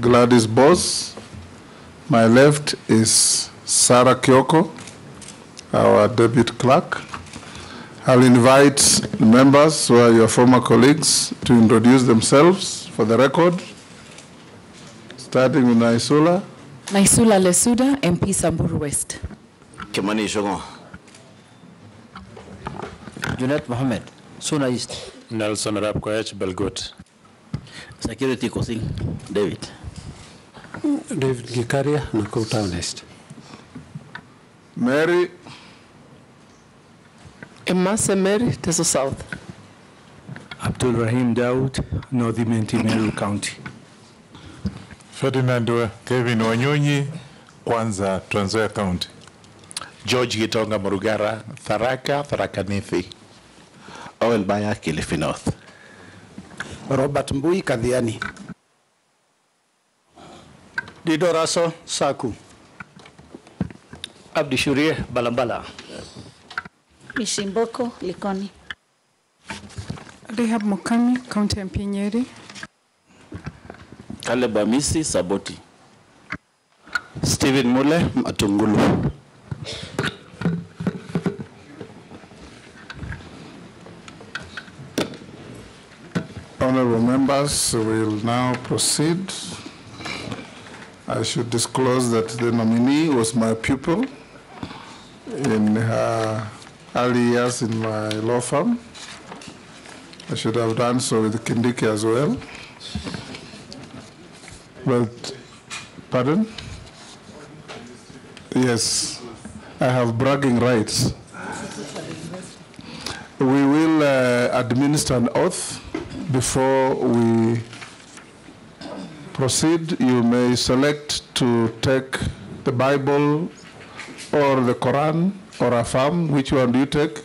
Gladys Boss. My left is Sarah Kyoko, our deputy clerk. I'll invite members who are your former colleagues to introduce themselves for the record, starting with Naisula. Naisula Lesuda, MP Samburu West. Kimani Shogo. Junet Mohammed, Suna East. Nelson Rapkoech, Belgut. Security Kosing, David. David Gikaria, Nakuru Town East. Mary. Emase Mary, Teso South. Abdul Rahim Daud, North Meru County. Ferdinand Kevin Wanyonyi, Kwanza, Trans Nzoia County. George Gitonga Murugara, Tharaka Nithi. Owen Baya, Kilifi North. Robert Mbui Kadhiani. Dido Raso, Saku. Abdi Shurie, Balambala. Mishimboko, Likoni. Rehab Mukami, County MP Nyeri. Caleb Amisi, Saboti. Stephen Mule, Matungulu. Honorable members, we will now proceed. I should disclose that the nominee was my pupil in her early years in my law firm. I should have done so with Kindiki as well. But, pardon? Yes, I have bragging rights. We will administer an oath before we proceed. You may select to take the Bible or the Quran or affirm. Which one do you take?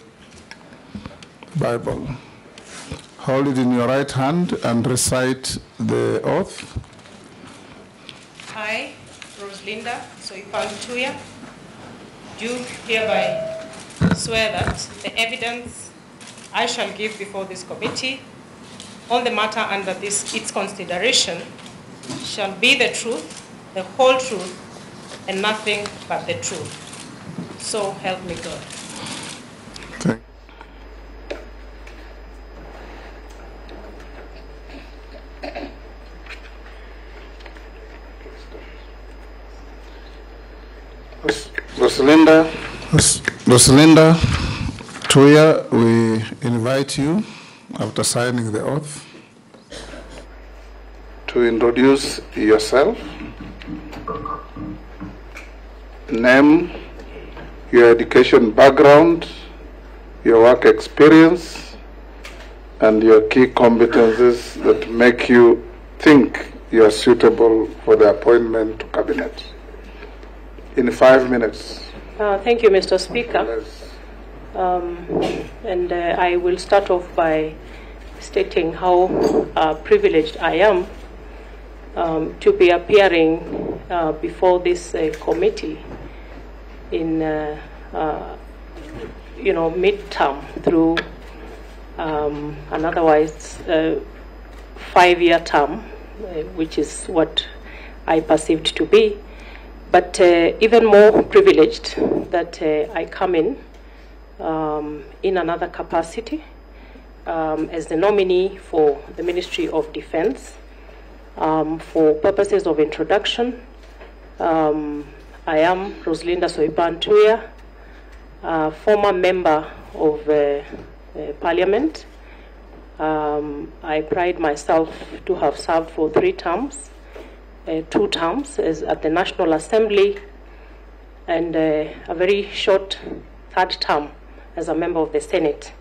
Bible. Hold it in your right hand and recite the oath. I, Rosalinda Soipan Tuya, do hereby swear that the evidence I shall give before this committee on the matter under its consideration shall be the truth, the whole truth, and nothing but the truth. So help me God. Thank you. Rosalinda Tuya, we invite you, after signing the oath, to introduce yourself, name, your education background, your work experience, and your key competencies that make you think you are suitable for the appointment to cabinet. In 5 minutes. Thank you, Mr. Speaker. I will start off by stating how privileged I am to be appearing before this committee in, mid-term through an otherwise 5-year term, which is what I perceived to be. But even more privileged that I come in another capacity as the nominee for the Ministry of Defense. For purposes of introduction, I am Rosalinda Soipan Tuya, former member of Parliament. I pride myself to have served for 3 terms. 2 terms as at the National Assembly, and a very short 3rd term as a member of the Senate.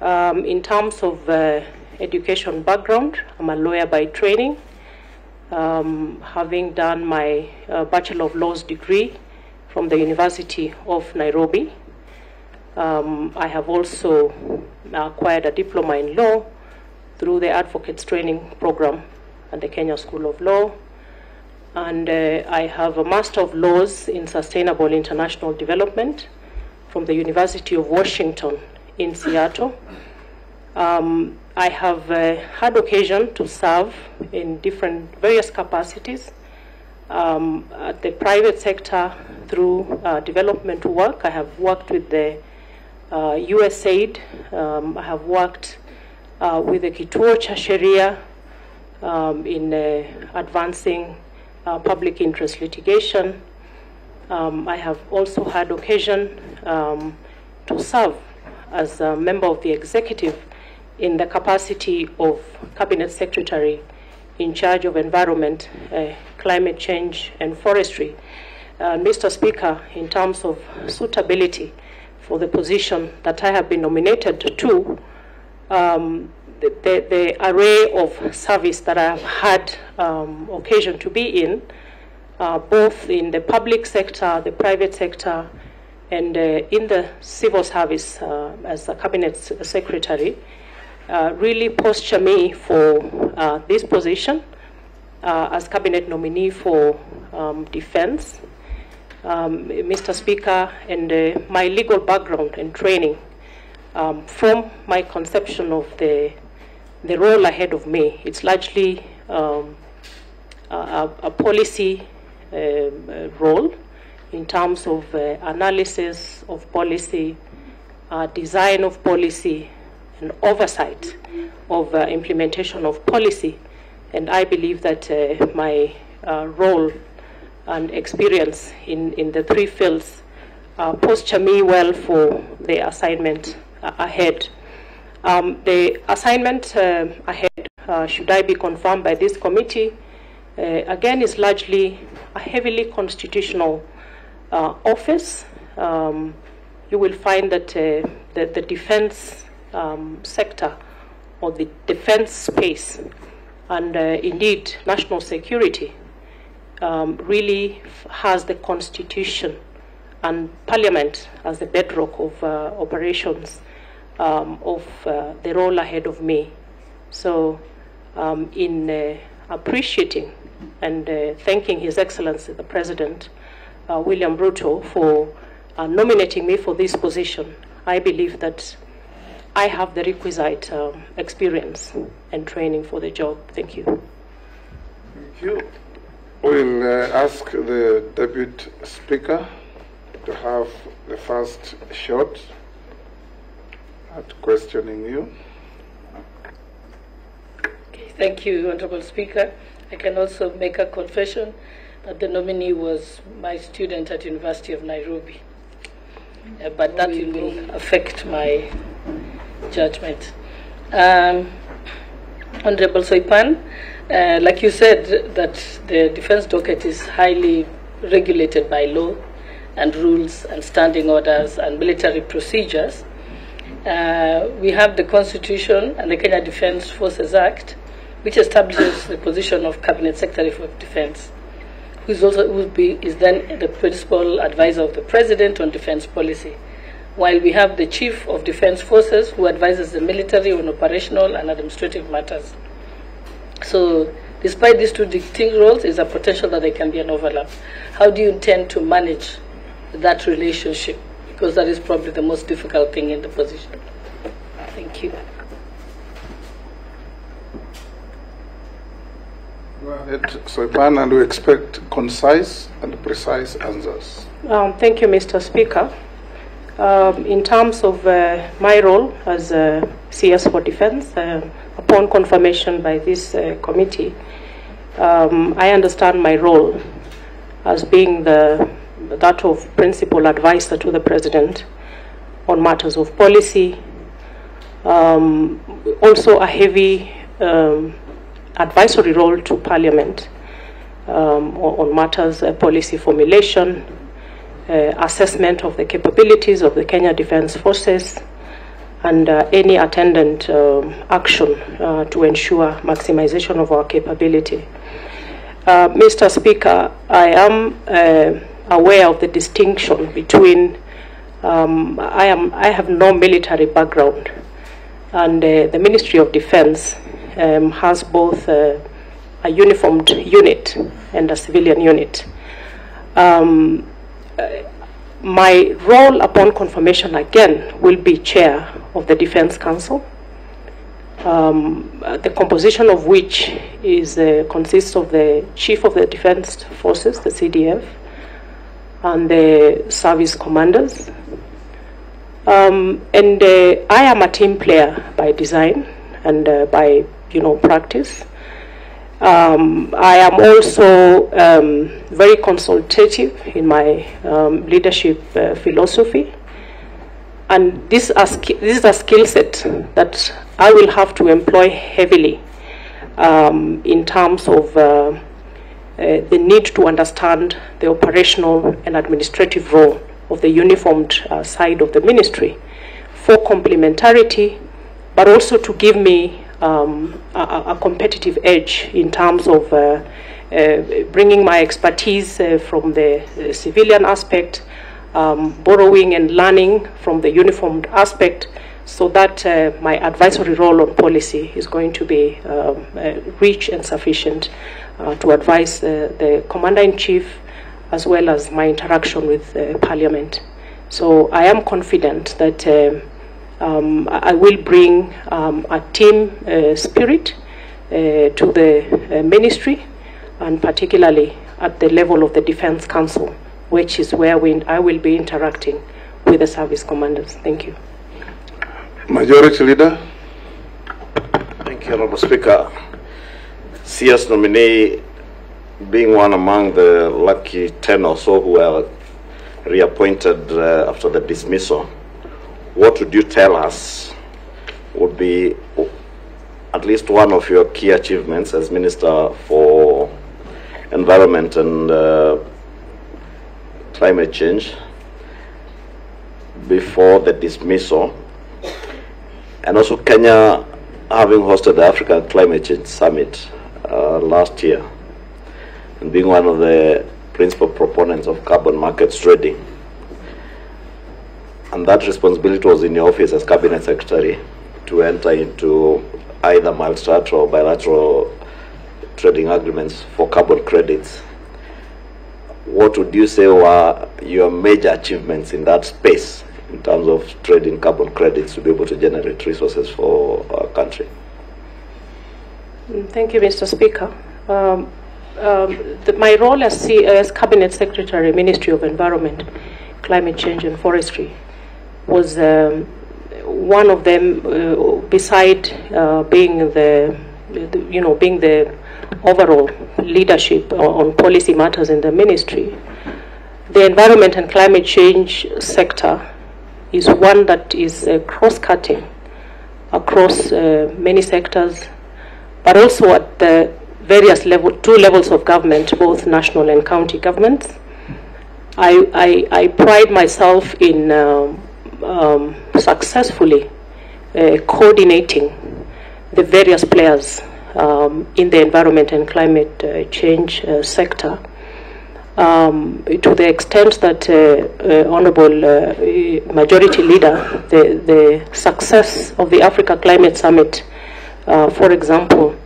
In terms of education background, I'm a lawyer by training, having done my Bachelor of Laws degree from the University of Nairobi. I have also acquired a diploma in law through the Advocates Training Program at the Kenya School of Law. And I have a Master of Laws in Sustainable International Development from the University of Washington in Seattle. I have had occasion to serve in various capacities at the private sector through development work. I have worked with the USAID. I have worked with the Kituo cha Sheria in advancing public interest litigation. I have also had occasion to serve as a member of the executive in the capacity of Cabinet Secretary in charge of environment, climate change, and forestry. Mr. Speaker, in terms of suitability for the position that I have been nominated to, the array of service that I have had occasion to be in, both in the public sector, the private sector, and in the civil service as a Cabinet Secretary, really posture me for this position as Cabinet nominee for Defense. Mr. Speaker, and my legal background and training, from my conception of the role ahead of me, it's largely a policy role in terms of analysis of policy, design of policy, and oversight of implementation of policy. And I believe that my role and experience in the three fields posture me well for the assignment ahead. The assignment ahead, should I be confirmed by this committee, again is largely a heavily constitutional office. You will find that the defense sector, or the defense space, and indeed national security, really has the Constitution and Parliament as the bedrock of operations of the role ahead of me. So in appreciating and thanking His Excellency the President, William Ruto, for nominating me for this position, I believe that I have the requisite experience and training for the job. Thank you. Thank you. We'll ask the Deputy Speaker to have the first shot at questioning you. Okay, thank you, Honorable Speaker. I can also make a confession that the nominee was my student at University of Nairobi, but that will affect my judgment. Honorable Soipan, like you said, that the defense docket is highly regulated by law and rules and standing orders and military procedures. We have the Constitution and the Kenya Defence Forces Act, which establishes the position of Cabinet Secretary for Defence, who is then the principal advisor of the President on defense policy, while we have the Chief of Defense Forces, who advises the military on operational and administrative matters. So, despite these two distinct roles, there's a potential that there can be an overlap. How do you intend to manage that relationship? Because that is probably the most difficult thing in the position. Thank you. Go ahead, Soipan, and we expect concise and precise answers. Thank you, Mr. Speaker. In terms of my role as CS for Defense, upon confirmation by this committee, I understand my role as being that of principal advisor to the President on matters of policy, also a heavy advisory role to Parliament on matters policy formulation, assessment of the capabilities of the Kenya Defence Forces, and any attendant action to ensure maximization of our capability. Mr. Speaker, I am aware of the distinction between, I have no military background, and the Ministry of Defence has both a uniformed unit and a civilian unit. My role upon confirmation again will be chair of the Defense Council, the composition of which is consists of the Chief of the Defense Forces, the CDF, and the service commanders. I am a team player by design and by practice. I am also very consultative in my leadership philosophy, and this is a skill set that I will have to employ heavily in terms of the need to understand the operational and administrative role of the uniformed side of the ministry for complementarity, but also to give me a competitive edge in terms of bringing my expertise from the civilian aspect, borrowing and learning from the uniformed aspect, so that my advisory role on policy is going to be rich and sufficient to advise the Commander-in-Chief, as well as my interaction with Parliament. So I am confident that I will bring a team spirit to the ministry, and particularly at the level of the Defense Council, which is where I will be interacting with the service commanders. Thank you. Majority Leader. Thank you, Honorable Speaker. CS nominee, being one among the lucky 10 or so who were reappointed after the dismissal, what would you tell us would be at least one of your key achievements as Minister for Environment and Climate Change before the dismissal? And also Kenya having hosted the African Climate Change Summit last year, and being one of the principal proponents of carbon markets trading. And that responsibility was in your office as Cabinet Secretary to enter into either multilateral or bilateral trading agreements for carbon credits. What would you say were your major achievements in that space in terms of trading carbon credits to be able to generate resources for our country? Thank you, Mr. Speaker. My role as Cabinet Secretary, Ministry of Environment, Climate Change and Forestry was one of them. Beside being the overall leadership on policy matters in the ministry, the environment and climate change sector is one that is cross-cutting across many sectors, but also at the various two levels of government, both national and county governments. I pride myself in successfully coordinating the various players in the environment and climate change sector, to the extent that Honorable Majority Leader, the success of the Africa Climate Summit, for example,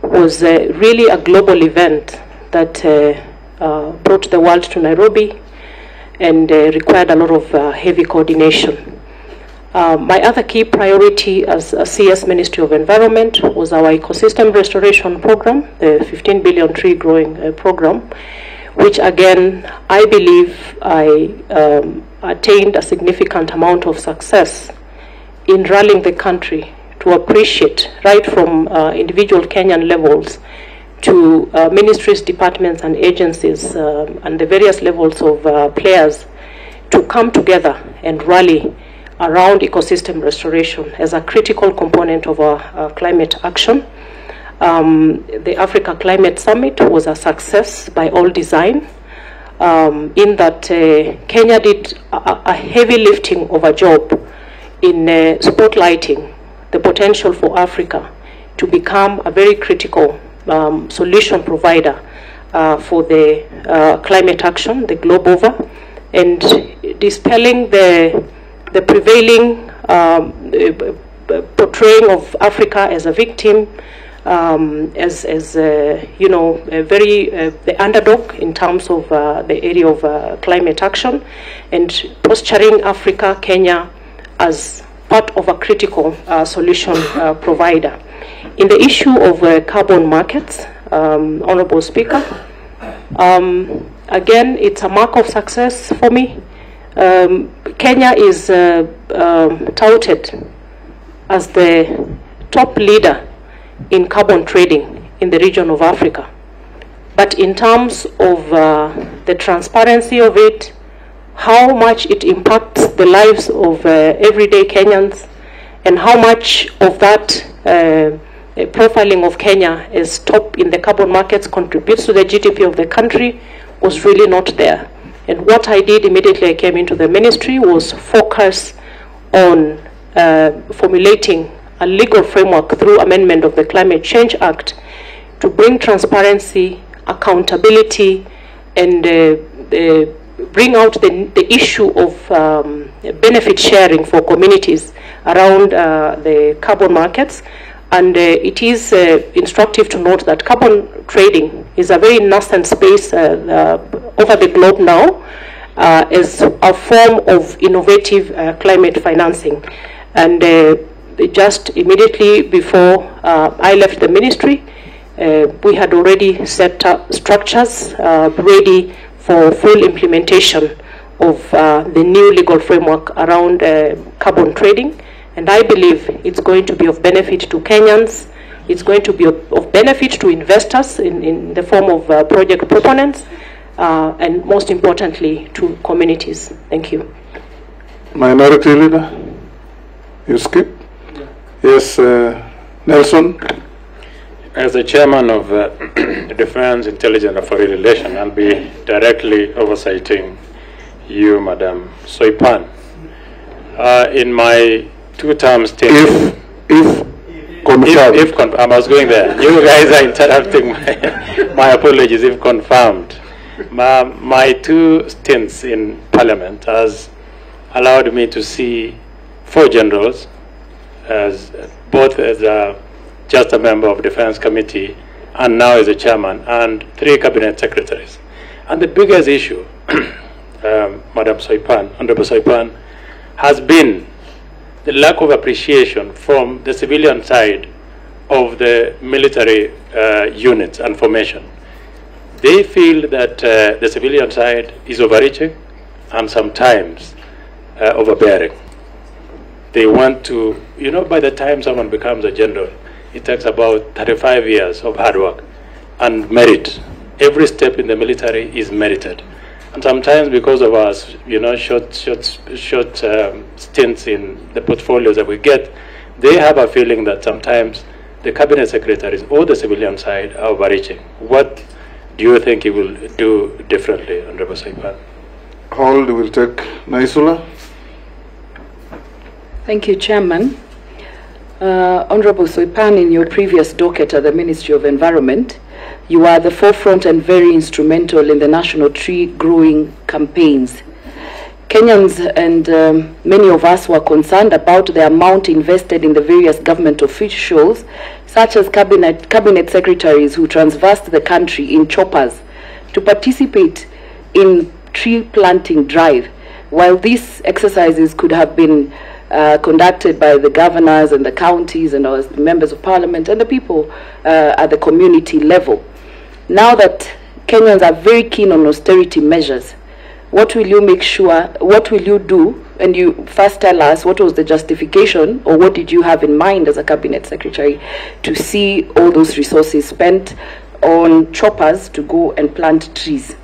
was really a global event that brought the world to Nairobi and required a lot of heavy coordination. My other key priority as a CS Ministry of Environment was our ecosystem restoration program, the 15 billion tree growing program, which again, I believe I attained a significant amount of success in rallying the country to appreciate, right from individual Kenyan levels to ministries, departments and agencies and the various levels of players, to come together and rally around ecosystem restoration as a critical component of our climate action. The Africa Climate Summit was a success by all design, in that Kenya did a heavy lifting of a job in spotlighting the potential for Africa to become a very critical solution provider for the climate action, the globe over, and dispelling the prevailing portraying of Africa as a victim, as the underdog in terms of the area of climate action, and posturing Africa, Kenya, as part of a critical solution provider. In the issue of carbon markets, Honorable Speaker, again, it's a mark of success for me. Kenya is touted as the top leader in carbon trading in the region of Africa. But in terms of the transparency of it, how much it impacts the lives of everyday Kenyans, and how much of that profiling of Kenya as top in the carbon markets contributes to the GDP of the country was really not there. And what I did immediately I came into the ministry was focus on formulating a legal framework through amendment of the Climate Change Act to bring transparency, accountability, and bring out the issue of benefit sharing for communities around the carbon markets. And it is instructive to note that carbon trading is a very nascent space over the globe now as a form of innovative climate financing. And just immediately before I left the ministry, we had already set up structures ready for full implementation of the new legal framework around carbon trading. And I believe it's going to be of benefit to Kenyans. It's going to be of benefit to investors in the form of project proponents, and most importantly, to communities. Thank you. Minority Leader, you skip? Yeah. Yes, Nelson. As the chairman of Defense, Intelligence and Foreign Relations, I'll be directly oversighting you, Madam Soipan. In my 2 terms, if I was going there. You guys are interrupting my apologies. If confirmed, my 2 stints in Parliament has allowed me to see 4 generals, as both as just a member of Defense Committee and now as a chairman, and 3 cabinet secretaries. And the biggest issue, Madam Soipan, Honorable Soipan, has been the lack of appreciation from the civilian side of the military units and formation. They feel that the civilian side is overreaching and sometimes overbearing. They want to, you know, by the time someone becomes a general, it takes about 35 years of hard work and merit. Every step in the military is merited. And sometimes because of our, you know, short stints in the portfolios that we get, they have a feeling that sometimes the cabinet secretaries or the civilian side are overreaching. What do you think you will do differently, Honorable Soipan? Hold will take Naisula. Thank you, Chairman. Honorable Soipan, in your previous docket at the Ministry of Environment, you are at the forefront and very instrumental in the national tree growing campaigns. Kenyans and many of us were concerned about the amount invested in the various government officials, such as cabinet secretaries who traversed the country in choppers to participate in tree planting drive. While these exercises could have been conducted by the governors and the counties and our members of parliament and the people at the community level. Now that Kenyans are very keen on austerity measures, what will you make sure, what will you do? And you first tell us what was the justification, or what did you have in mind as a cabinet secretary to see all those resources spent on choppers to go and plant trees?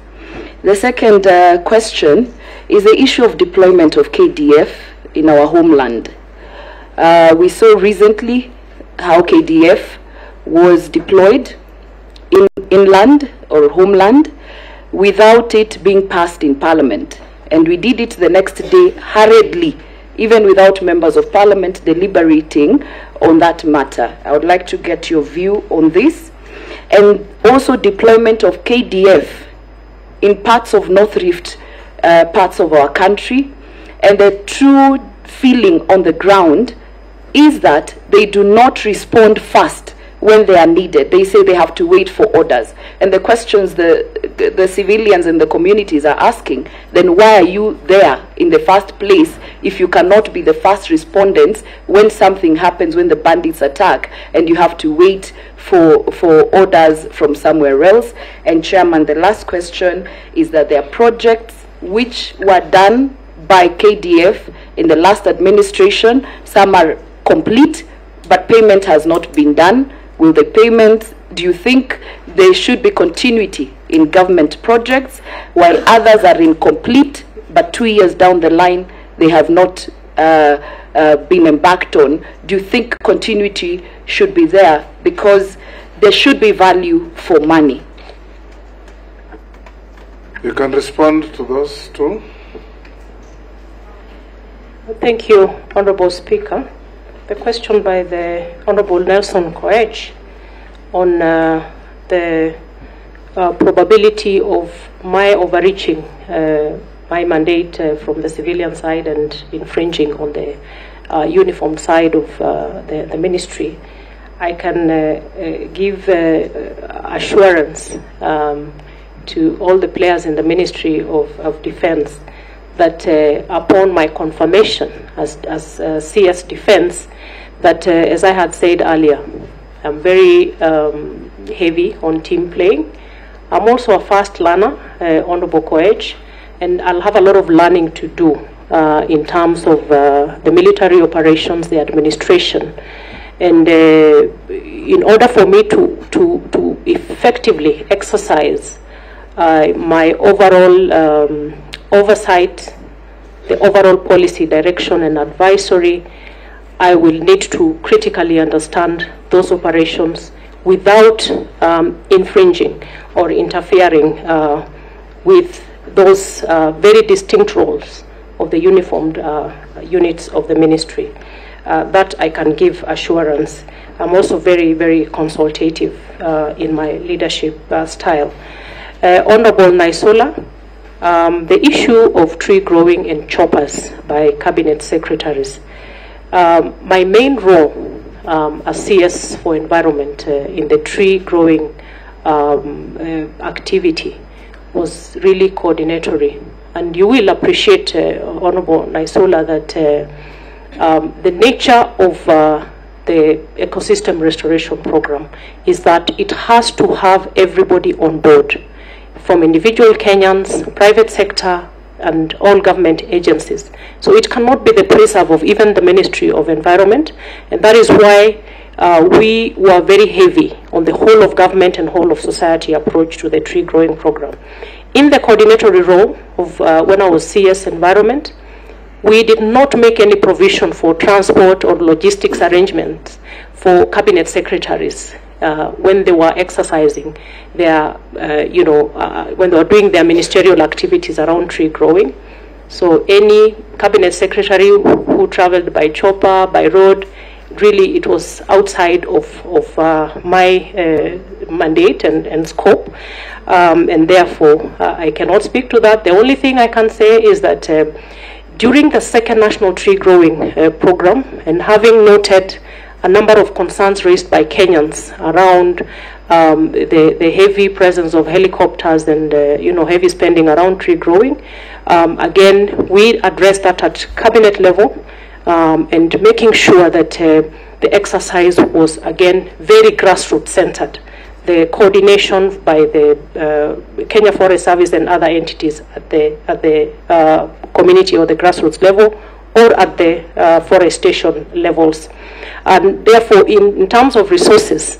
The second question is the issue of deployment of KDF in our homeland. We saw recently how KDF was deployed in inland or homeland without it being passed in Parliament. And we did it the next day hurriedly, even without members of Parliament deliberating on that matter. I would like to get your view on this. And also deployment of KDF in parts of North Rift, parts of our country. And the true feeling on the ground is that they do not respond fast when they are needed. They say they have to wait for orders. And the questions the civilians and the communities are asking, then why are you there in the first place if you cannot be the first respondents when something happens, when the bandits attack, and you have to wait for orders from somewhere else? And Chairman, the last question is that there are projects which were done by KDF in the last administration. Some are complete, but payment has not been done. Will the payments, do you think there should be continuity in government projects, while others are incomplete, but 2 years down the line, they have not been embarked on? Do you think continuity should be there? Because there should be value for money. You can respond to those two. Thank you, Honorable Speaker. The question by the Honorable Nelson Koech on the probability of my overreaching my mandate from the civilian side and infringing on the uniform side of the ministry, I can give assurance to all the players in the Ministry of Defense that upon my confirmation as CS Defense, that as I had said earlier, I'm very heavy on team playing. I'm also a fast learner, Honorable Koech, and I'll have a lot of learning to do in terms of the military operations, the administration. And in order for me to effectively exercise my overall oversight, the overall policy direction and advisory, I will need to critically understand those operations without infringing or interfering with those very distinct roles of the uniformed units of the ministry. That I can give assurance. I'm also very, very consultative in my leadership style. Honorable Naisola, the issue of tree growing in choppers by cabinet secretaries. My main role as CS for Environment in the tree growing activity was really coordinatory. And you will appreciate, Honorable Naisola, that the nature of the ecosystem restoration program is that it has to have everybody on board, from individual Kenyans, private sector, and all government agencies. So it cannot be the preserve of even the Ministry of Environment, and that is why we were very heavy on the whole of government and whole of society approach to the tree growing program. In the coordinatory role of when I was CS Environment, we did not make any provision for transport or logistics arrangements for cabinet secretaries when they were exercising their, when they were doing their ministerial activities around tree growing. So any cabinet secretary who traveled by chopper, by road, really it was outside of my mandate and scope, and therefore I cannot speak to that. The only thing I can say is that during the second national tree growing program, and having noted a number of concerns raised by Kenyans around the heavy presence of helicopters and heavy spending around tree growing, again we addressed that at cabinet level, and making sure that the exercise was again very grassroots centered. The coordination by the Kenya Forest Service and other entities at the community or the grassroots level, or at the forestation levels. And therefore, in terms of resources,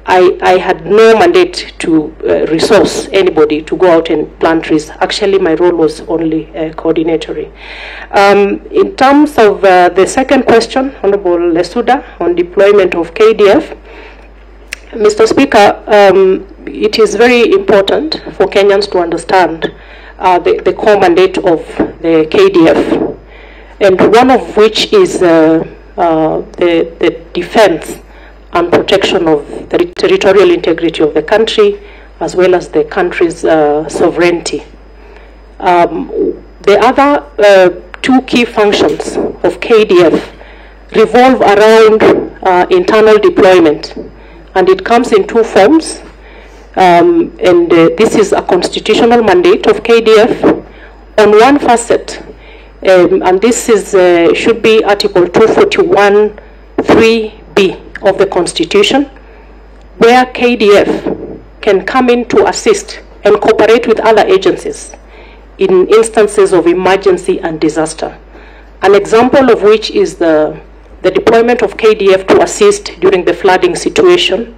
I had no mandate to resource anybody to go out and plant trees. Actually, my role was only coordinatory. In terms of the second question, Honorable Lesuda, on deployment of KDF, Mr. Speaker, it is very important for Kenyans to understand the core mandate of the KDF, and one of which is the defense and protection of the territorial integrity of the country, as well as the country's sovereignty. The other two key functions of KDF revolve around internal deployment, and it comes in two forms. This is a constitutional mandate of KDF. On one facet, and this is should be Article 241(3)(b of the Constitution, where KDF can come in to assist and cooperate with other agencies in instances of emergency and disaster. An example of which is the deployment of KDF to assist during the flooding situation,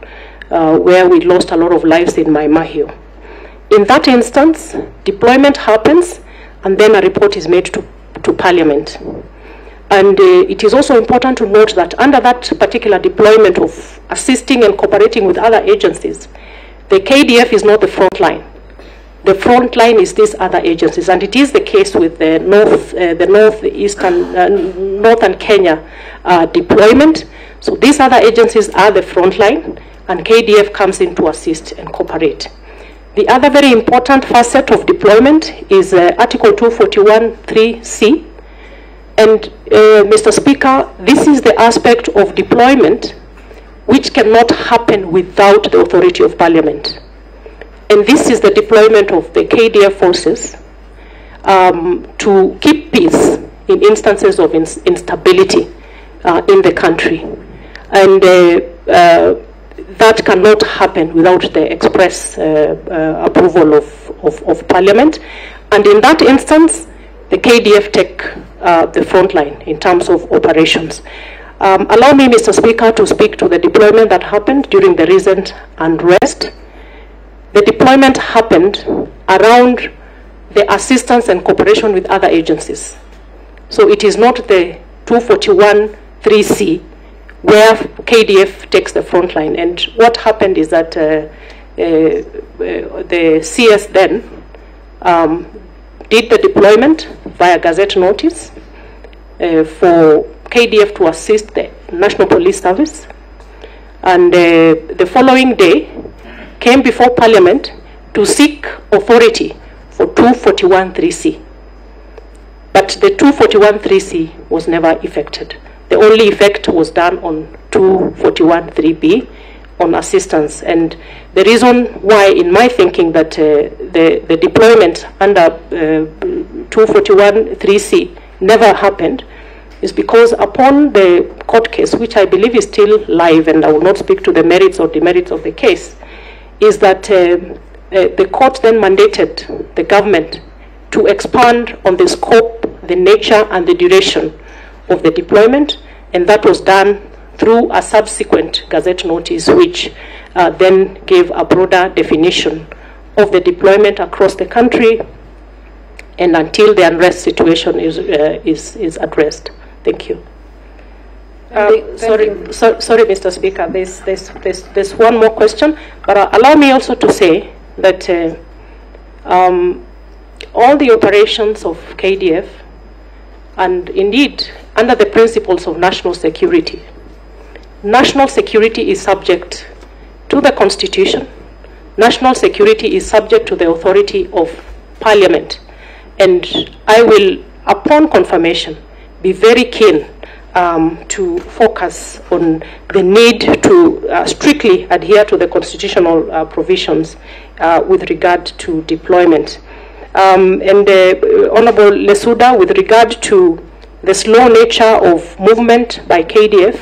where we lost a lot of lives in Mai Mahiu. In that instance, deployment happens, and then a report is made to Parliament. And it is also important to note that under that particular deployment of assisting and cooperating with other agencies, the KDF is not the front line. The front line is these other agencies, and it is the case with the northern Kenya deployment. So these other agencies are the front line, and KDF comes in to assist and cooperate. The other very important facet of deployment is Article 241(3)(c. And Mr. Speaker, this is the aspect of deployment which cannot happen without the authority of Parliament. And this is the deployment of the KDF forces to keep peace in instances of instability in the country. And that cannot happen without the express approval of Parliament. And in that instance, the KDF take the front line in terms of operations. Allow me, Mr. Speaker, to speak to the deployment that happened during the recent unrest. The deployment happened around the assistance and cooperation with other agencies. So it is not the 241(3)(c) where KDF takes the front line. And what happened is that the CS then did the deployment via gazette notice for KDF to assist the National Police Service. And the following day came before Parliament to seek authority for 241(3)(c). But the 241(3)(c) was never effected. The only effect was done on 241(3)(b) on assistance. And the reason why, in my thinking, that the deployment under 241(3)(c) never happened is because upon the court case, which I believe is still live, and I will not speak to the merits or demerits of the case, is that the court then mandated the government to expand on the scope, the nature, and the duration of the deployment, and that was done through a subsequent gazette notice, which then gave a broader definition of the deployment across the country, and until the unrest situation is addressed. Thank you. Sorry, Mr. Speaker, there's one more question, but allow me also to say that all the operations of KDF, and indeed under the principles of national security is subject to the Constitution. National security is subject to the authority of Parliament. And I will, upon confirmation, be very keen to focus on the need to strictly adhere to the constitutional provisions with regard to deployment. Honorable Lesuda, with regard to the slow nature of movement by KDF,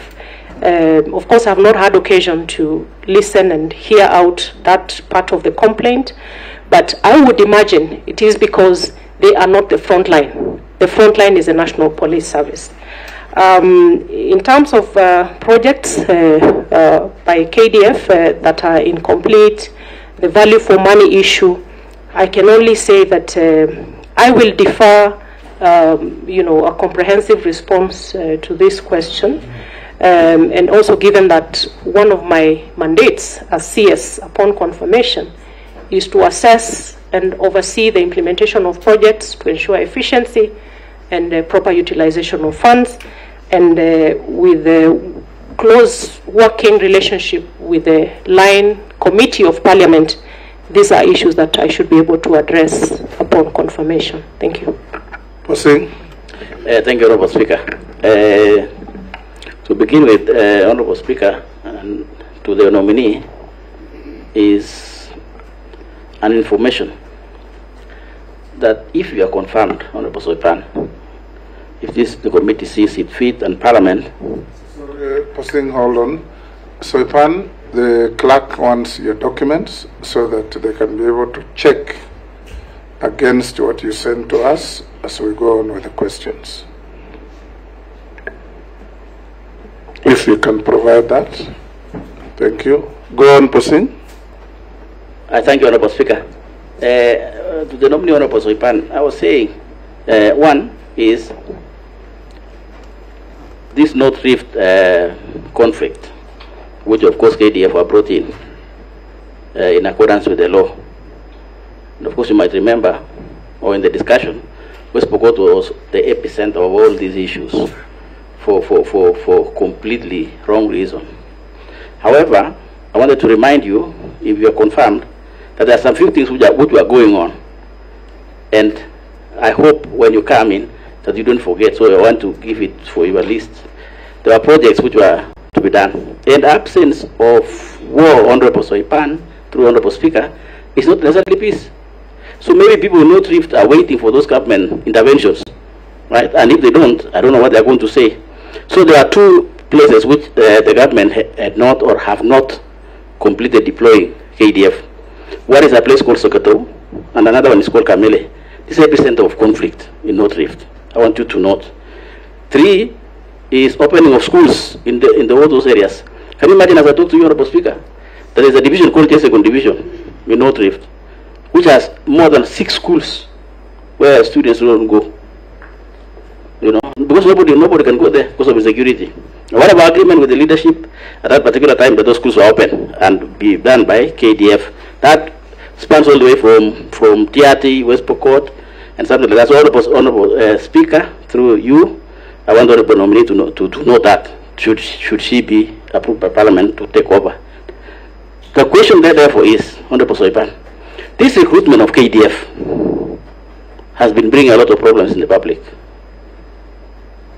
of course I have not had occasion to listen and hear out that part of the complaint, but I would imagine it is because they are not the front line. The front line is the National Police Service. In terms of projects by KDF that are incomplete, the value for money issue, I can only say that I will defer a comprehensive response to this question. And also, given that one of my mandates as CS upon confirmation is to assess and oversee the implementation of projects to ensure efficiency and proper utilization of funds, and with a close working relationship with the line committee of Parliament, these are issues that I should be able to address upon confirmation. Thank you. Proceed. Thank you, Honorable Speaker. To begin with, Honorable Speaker, and to the nominee, is an information that if you are confirmed, Honorable Soipan, if the committee sees it fit and Parliament. Posting, hold on. Soipan, the clerk wants your documents so that they can be able to check against what you send to us as we go on with the questions. If you can provide that. Thank you. Go on, Posting. I thank you, Honorable Speaker. To the nominee, Honorable Soipan, I was saying, one is this North Rift conflict, which of course KDF were brought in accordance with the law. And of course you might remember, or in the discussion, West Pokot was the epicenter of all these issues for completely wrong reason. However, I wanted to remind you, if you are confirmed, that there are some few things which are going on. And I hope when you come in that you don't forget, so I want to give it for your list. There are projects which were to be done. In the absence of war, Honorable Soipan, through Honorable Speaker, is not necessarily peace. So maybe people in North Rift are waiting for those government interventions, right? And if they don't, I don't know what they're going to say. So there are two places which the government had not or have not completed deploying KDF. One is a place called Sokoto, and another one is called Kamele. This is the epicenter of conflict in North Rift. I want you to note. 3 is opening of schools in all those areas. Can you imagine, as I talk to you, Honorable Speaker, there is a division called Second Division in North Rift, which has more than 6 schools where students don't go. You know, because nobody can go there because of insecurity. Whatever agreement with the leadership at that particular time that those schools were open and be done by KDF, that spans all the way from TRT, West Pokot, and something like that. So Honorable Speaker, through you, I want the Honorable nominee to know that should she be approved by Parliament to take over. The question there therefore is, Honorable Soipan, this recruitment of KDF has been bringing a lot of problems in the public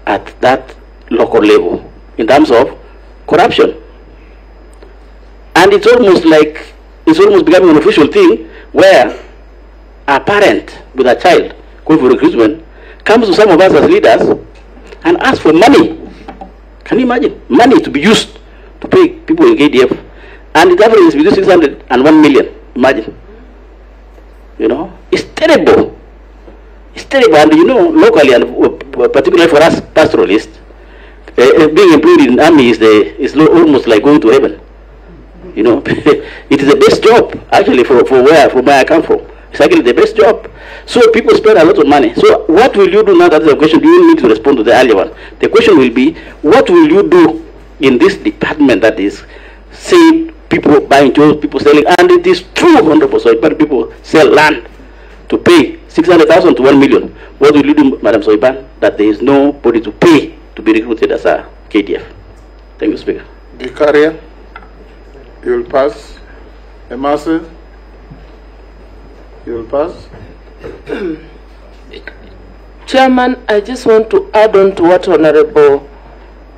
at that local level in terms of corruption. And it's almost becoming an official thing where a parent with a child going for recruitment comes to some of us as leaders and asks for money. Can you imagine? Money to be used to pay people in KDF. And the average is between 600 and 1 million. Imagine. You know, it's terrible. It's terrible. And you know, locally and particularly for us pastoralists, being employed in the army is almost like going to heaven. You know, it is the best job actually from where I come from. It's actually the best job. So people spend a lot of money. So what will you do now? That's the question. Do you need to respond to the earlier one? The question will be, what will you do in this department that is saying people buying jobs, people selling, and it is true 100%, but people sell land to pay 600,000 to 1 million. What will you do, Madam Soipan, that there is nobody to pay to be recruited as a KDF? Thank you, Speaker. Vicaria, you will pass. Emasi, you will pass. Chairman, I just want to add on to what Honorable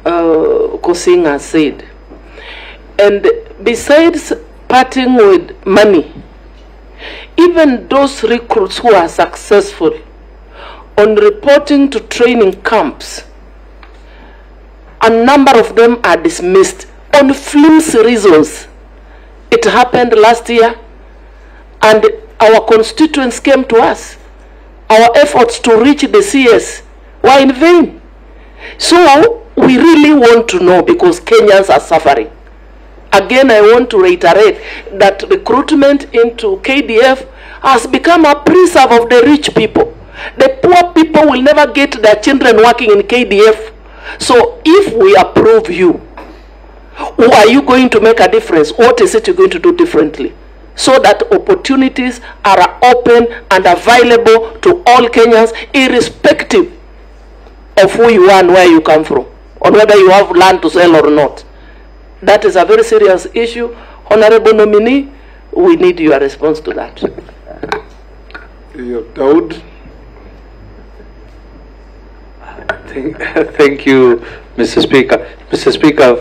Kosing has said. And besides parting with money, even those recruits who are successful on reporting to training camps, a number of them are dismissed on flimsy reasons. It happened last year, and our constituents came to us. Our efforts to reach the CS were in vain. So we really want to know, because Kenyans are suffering. Again, I want to reiterate that recruitment into KDF has become a preserve of the rich people. The poor people will never get their children working in KDF. So if we approve you, who are you going to make a difference? What is it you're going to do differently? So that opportunities are open and available to all Kenyans, irrespective of who you are and where you come from, or whether you have land to sell or not. That is a very serious issue. Honorable nominee, we need your response to that. Daud. Thank you, Mr. Speaker. Mr. Speaker,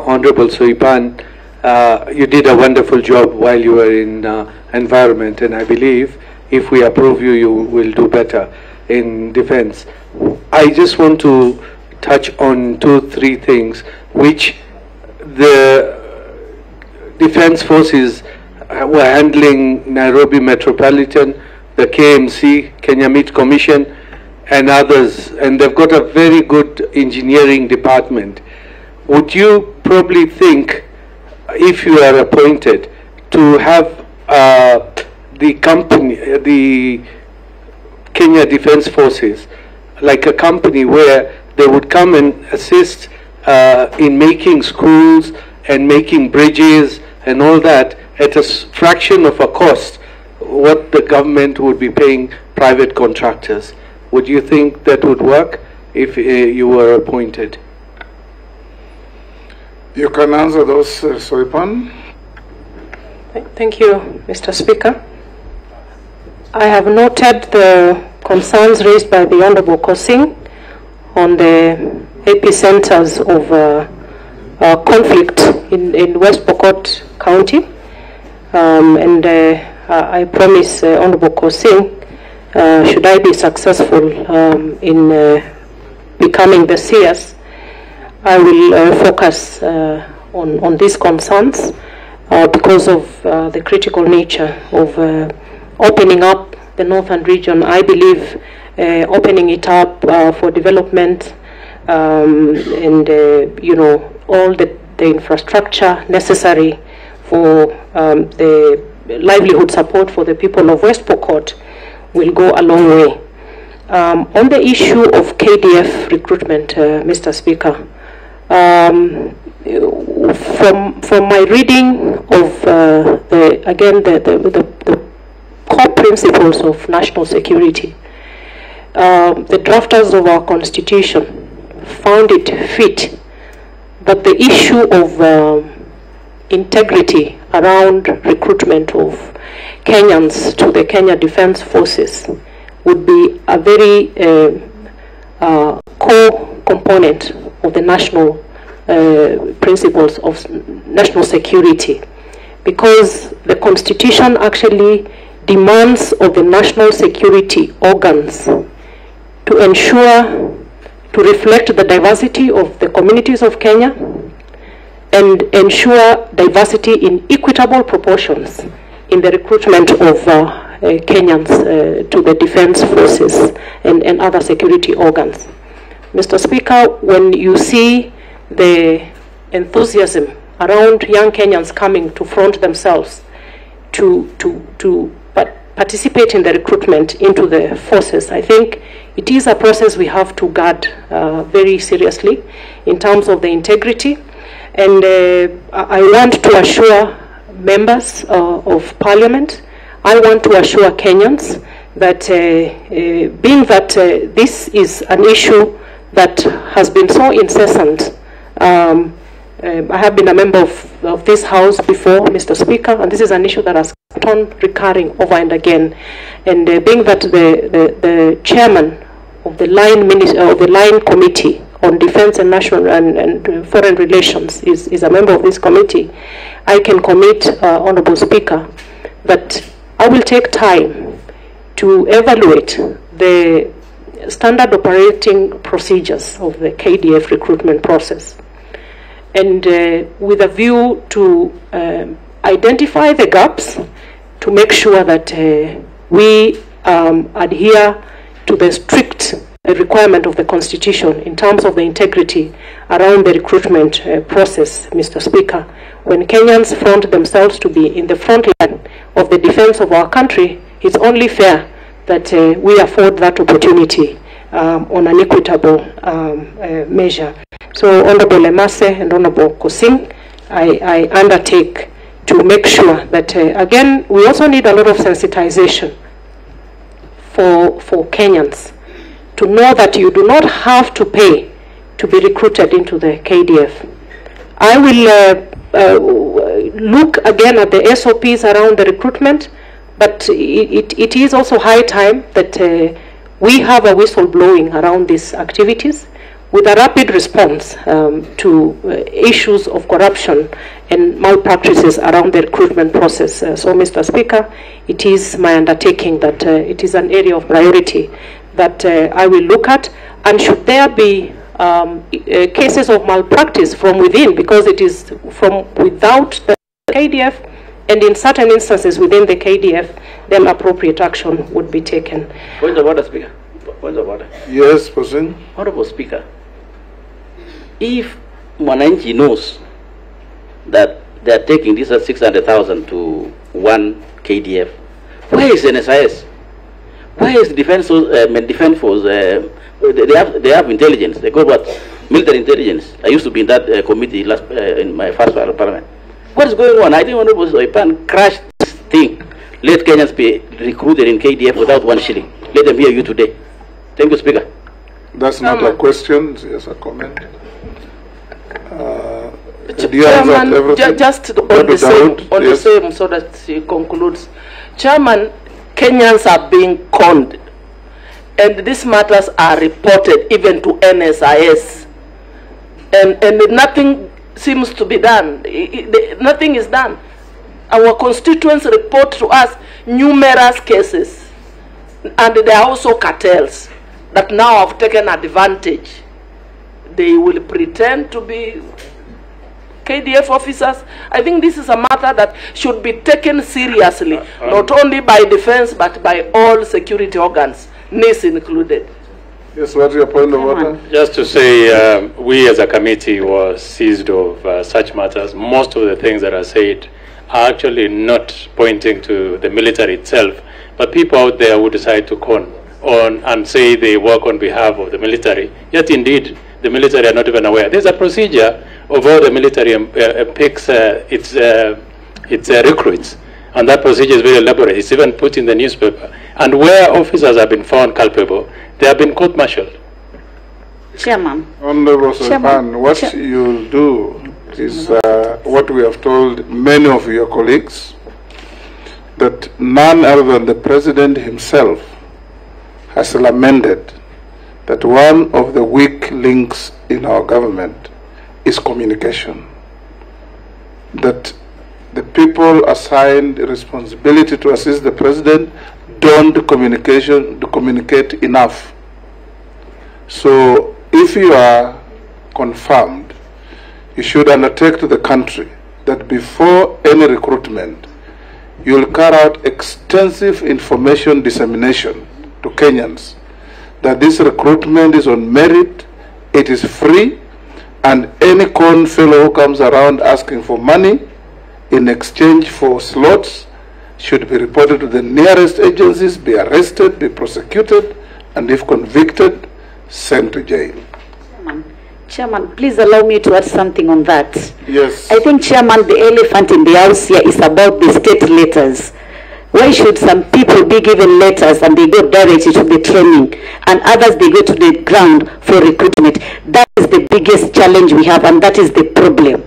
Honorable Soipan, you did a wonderful job while you were in environment, and I believe if we approve you, you will do better in defense. I just want to touch on 2-3 things which the Defense Forces were handling: Nairobi Metropolitan, the KMC, Kenya Meat Commission, and others, and they've got a very good engineering department. Would you probably think, if you are appointed, to have the company, the Kenya Defense Forces, like a company where they would come and assist in making schools and making bridges and all that at a fraction of a cost what the government would be paying private contractors? Would you think that would work if you were appointed? You can answer those, Soipan. Thank you, Mr. Speaker. I have noted the concerns raised by the Honorable Kosing on the epicenters of conflict in West Pokot County, and I promise Honorable Kosing, should I be successful in becoming the CS, I will focus on these concerns because of the critical nature of opening up the northern region. I believe opening it up for development and you know, all the infrastructure necessary for the livelihood support for the people of West Pokot will go a long way. On the issue of KDF recruitment, Mr. Speaker, from my reading of the core principles of national security, the drafters of our constitution found it fit that the issue of integrity around recruitment of Kenyans to the Kenya Defense Forces would be a very core component of the national principles of national security, because the Constitution actually demands of the national security organs to ensure, to reflect the diversity of the communities of Kenya and ensure diversity in equitable proportions in the recruitment of Kenyans to the defense forces and other security organs. Mr. Speaker, when you see the enthusiasm around young Kenyans coming to front themselves to participate in the recruitment into the forces, I think it is a process we have to guard very seriously in terms of the integrity. And I want to assure members of Parliament, I want to assure Kenyans that being that this is an issue that has been so incessant, I have been a member of this House before, Mr. Speaker, and this is an issue that has kept on recurring over and again. And being that the chairman of the line committee on defense and national and foreign relations is a member of this committee, I can commit, Honorable Speaker, that I will take time to evaluate the standard operating procedures of the KDF recruitment process, and with a view to identify the gaps to make sure that we adhere to the strict requirement of the Constitution in terms of the integrity around the recruitment process, Mr. Speaker. When Kenyans front themselves to be in the front line of the defense of our country, it's only fair that we afford that opportunity on an equitable measure. So, Honorable Emase and Honorable Kosing, I undertake to make sure that, again, we also need a lot of sensitization for Kenyans to know that you do not have to pay to be recruited into the KDF. I will look again at the SOPs around the recruitment, but it is also high time that we have a whistle blowing around these activities with a rapid response to issues of corruption and malpractices around the recruitment process. So, Mr. Speaker, it is my undertaking that it is an area of priority that I will look at, and should there be cases of malpractice from within, because it is from without the KDF, and in certain instances within the KDF, then appropriate action would be taken. Point of order, Speaker. Point of order. Yes, President. Honorable Speaker, if Mwananchi knows that they are taking this at 600,000 to one KDF, where is NSIS? Where is defense force? They have intelligence. They got what? Military intelligence. I used to be in that committee in my first parliament. What is going on? I think Honorable Soipan crashed this thing. Let Kenyans be recruited in KDF without 1 shilling. Let them hear you today. Thank you, Speaker. That's not a question, it's a comment. Chairman, just on the same, so that he concludes. Chairman, Kenyans are being conned, and these matters are reported even to NSIS, and nothing seems to be done. Nothing is done. Our constituents report to us numerous cases, and there are also cartels that now have taken advantage. They will pretend to be KDF officers. I think this is a matter that should be taken seriously, not only by defense, but by all security organs, NIS included. Yes, what's your point of order? Just to say, we as a committee were seized of such matters. Most of the things that are said are actually not pointing to the military itself, but people out there who decide to con on and say they work on behalf of the military, yet indeed the military are not even aware. There's a procedure of how the military picks its recruits, and that procedure is very elaborate. It's even put in the newspaper. And where officers have been found culpable, they have been court-martialed. Chairman. Honorable Soipan, what you'll do is what we have told many of your colleagues, that none other than the President himself has lamented that one of the weak links in our government is communication. That the people assigned responsibility to assist the President don't communicate enough. So if you are confirmed, you should undertake to the country that before any recruitment, you will carry out extensive information dissemination to Kenyans that this recruitment is on merit, it is free, and any con fellow who comes around asking for money in exchange for slots should be reported to the nearest agencies, be arrested, be prosecuted, and if convicted, sent to jail. Chairman, please allow me to add something on that. Yes. I think, Chairman, the elephant in the house here is about the state letters. Why should some people be given letters and they go directly to the training, and others they go to the ground for recruitment? That is the biggest challenge we have, and that is the problem.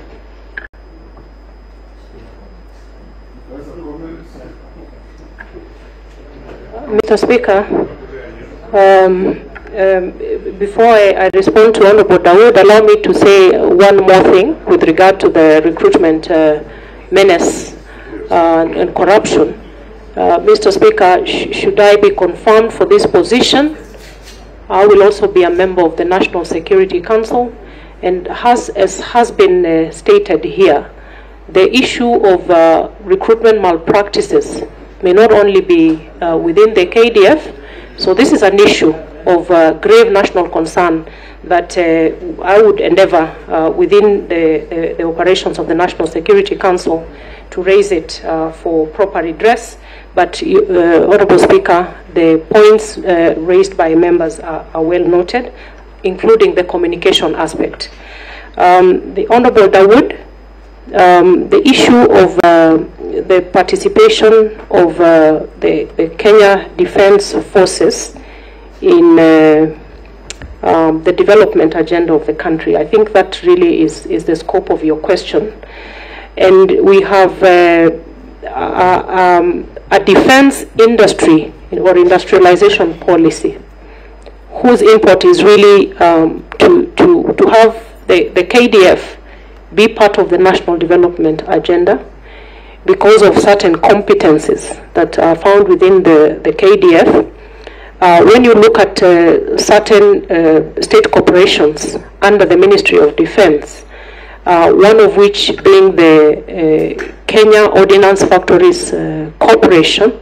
Mr. Speaker, before I respond to Honorable Dawood, allow me to say one more thing with regard to the recruitment menace and corruption. Mr. Speaker, should I be confirmed for this position, I will also be a member of the National Security Council, and as has been stated here, the issue of recruitment malpractices may not only be within the KDF, so this is an issue of grave national concern that I would endeavor within the operations of the National Security Council to raise it for proper redress. But, Honorable Speaker, the points raised by members are well noted, including the communication aspect. The Honorable Dawood, the issue of the participation of the Kenya Defense Forces in the development agenda of the country, I think that really is the scope of your question. And we have a defense industry or industrialization policy whose import is really to have the KDF be part of the national development agenda because of certain competencies that are found within the KDF. When you look at certain state corporations under the Ministry of Defense, one of which being the Kenya Ordnance Factories Corporation,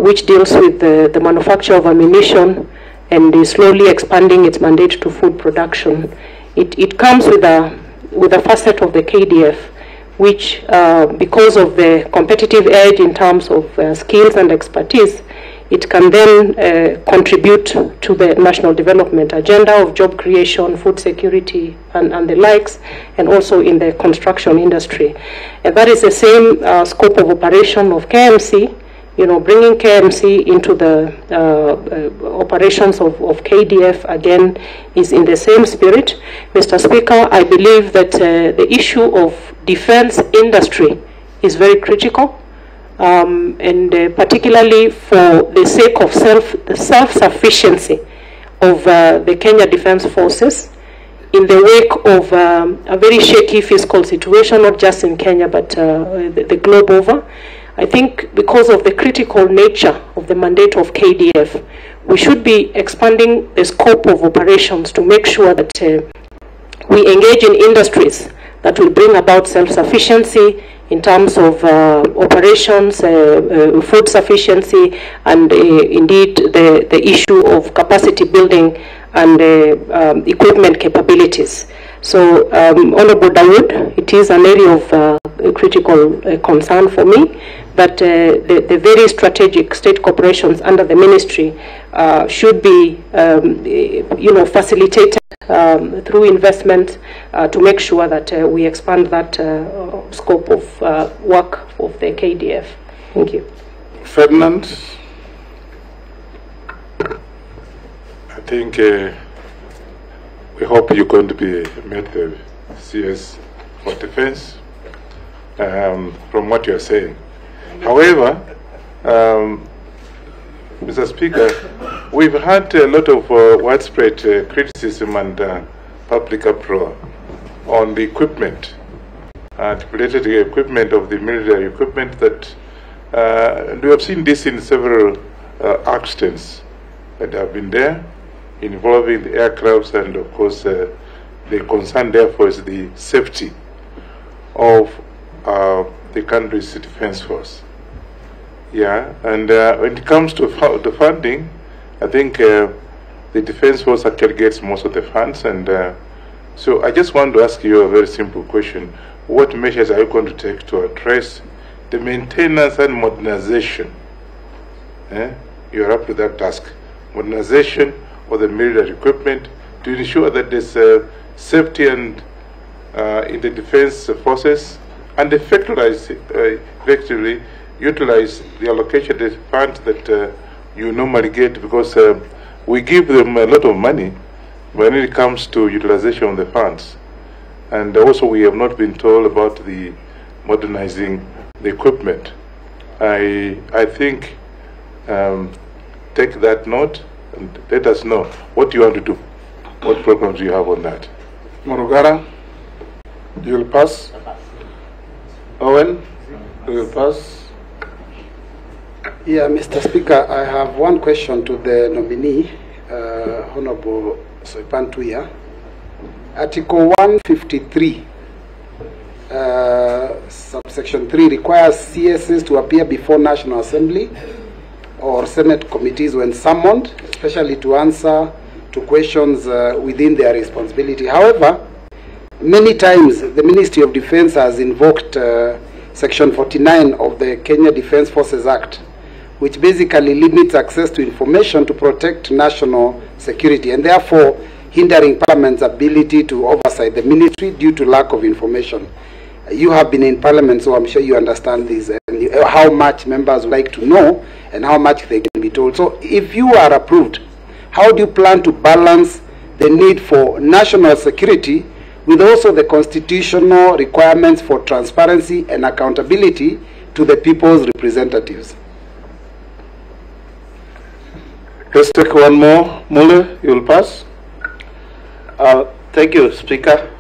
which deals with the manufacture of ammunition and is slowly expanding its mandate to food production. It comes with a facet of the KDF, which because of the competitive edge in terms of skills and expertise, it can then contribute to the national development agenda of job creation, food security, and the likes, and also in the construction industry. And that is the same scope of operation of KMC. You know, bringing KMC into the operations of KDF, again, is in the same spirit. Mr. Speaker, I believe that the issue of defense industry is very critical. And particularly for the sake of self-sufficiency of the Kenya Defense Forces in the wake of a very shaky fiscal situation, not just in Kenya, but the globe over. I think because of the critical nature of the mandate of KDF, we should be expanding the scope of operations to make sure that we engage in industries that will bring about self-sufficiency in terms of operations, food sufficiency, and indeed the issue of capacity building and equipment capabilities. So, Honorable Dawood, it is an area of critical concern for me, but the very strategic state corporations under the ministry should be, facilitated through investment to make sure that we expand that scope of work of the KDF. Thank you. Ferdinand? I think we hope you're going to be made the CS for defense from what you're saying. However, Mr. Speaker, we've had a lot of widespread criticism and public uproar on the equipment, related equipment of the military equipment that we have seen this in several accidents that have been there involving the aircrafts, and of course the concern therefore is the safety of the country's defense force. Yeah, and when it comes to the funding, I think the defense force actually gets most of the funds, and so I just want to ask you a very simple question. What measures are you going to take to address the maintenance and modernization? You're up to that task. Modernization of the military equipment to ensure that there's safety and in the defense forces, and effectively utilize the allocated funds that you normally get, because we give them a lot of money when it comes to utilization of the funds. And also we have not been told about the modernizing the equipment. I think take that note and let us know what you want to do. What programs do you have on that? Morugara, you will pass. Owen, you will pass. Yeah, Mr. Speaker, I have one question to the nominee, Honorable Soipan Tuya. Article 153, subsection 3 requires CSs to appear before National Assembly or Senate committees when summoned, especially to answer to questions within their responsibility. However, many times the Ministry of Defense has invoked Section 49 of the Kenya Defense Forces Act, which basically limits access to information to protect national security, and therefore hindering Parliament's ability to oversight the ministry due to lack of information. You have been in Parliament, so I'm sure you understand this, and how much members would like to know and how much they can be told. So if you are approved, how do you plan to balance the need for national security with also the constitutional requirements for transparency and accountability to the people's representatives? Let's take one more. Muller, you will pass. Thank you, Speaker.